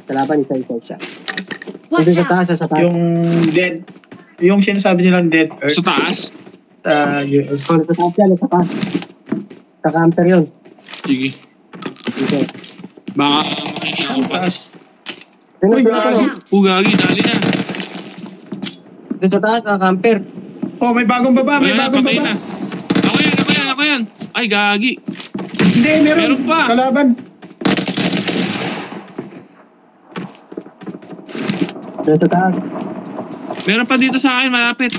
Kalaban, isa. Watch Sa out! taas, sa taas. Yung dead. Yung sinasabi nilang dead earth. Sa taas? US. Sa taas yan, sa taas. Sa camper yun. Sige. Dito. Baka makikita ko pa. Taas. Uy, Watch out! Gagi, dali na. Dito sa taas, camper. Oh, may bagong baba. May Ayan, bagong patay baba. na. Ako yan. Ay, gagi. Hindi, meron pa. Kalaban. Dito sa taas. Meron pa dito sa akin, malapit.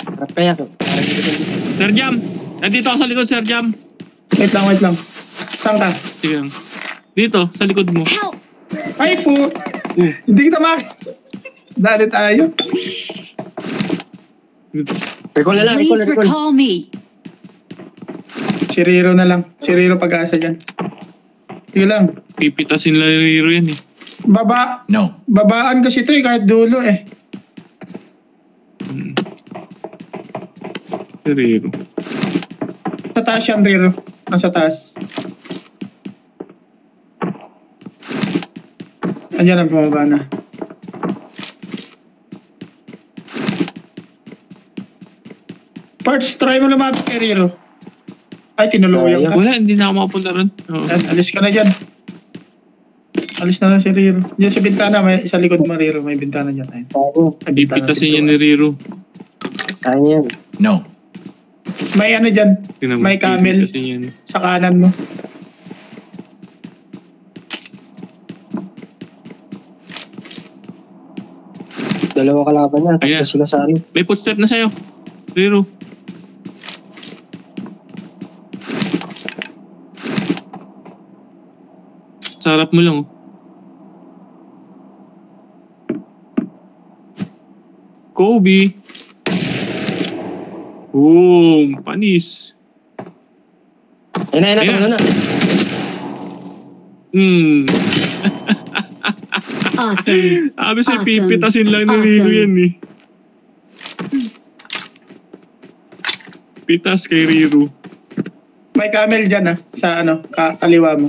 Harap kaya ko. Sir Jam. Nandito ako sa likod, Sir Jam. Wait lang. Saan ka? Sige lang. Dito, sa likod mo. Help! Ay po. Hindi kita makita. Dali tayo. Recall na lang, Please recall. recall me. Si Riro na lang. Si Riro pag-asa dyan. Sige lang. Pipitasin lang ni Riro yan eh. Babaan kasi ito eh, kahit dulo eh. Si Riro. Sa taas yan, Riro. Nasa taas. Andiyan ang bumaba na. Parts, try mo lumapit kay Riro. Ay, tinuluyang ka. Wala, hindi na ako makapunta ron. Oo. Yan, alis ka na dyan. Alis na lang si Riro. Diyan sa bintana, may sa likod mo Riro, may bintana dyan. Ayun. Ay, bintana, Pipitasin yan pintuan. ni Riro. Kaya niya yan. May ano dyan, Tingnan mo, may camel pipitasin yan. sa kanan mo. Dalawa kalaban niya. Ayan. Tapos sila sa ano. May footstep na sa'yo. Riro. Sa harap mo lang. Oh. Kobe. Boom. Panis. Ayun na, Ayan. ano na. Awesome. Sabi sa'yo, Awesome. pipitasin lang ni Riro Awesome. yan eh. Pitas kay Riro. May camel dyan sa kaliwa mo.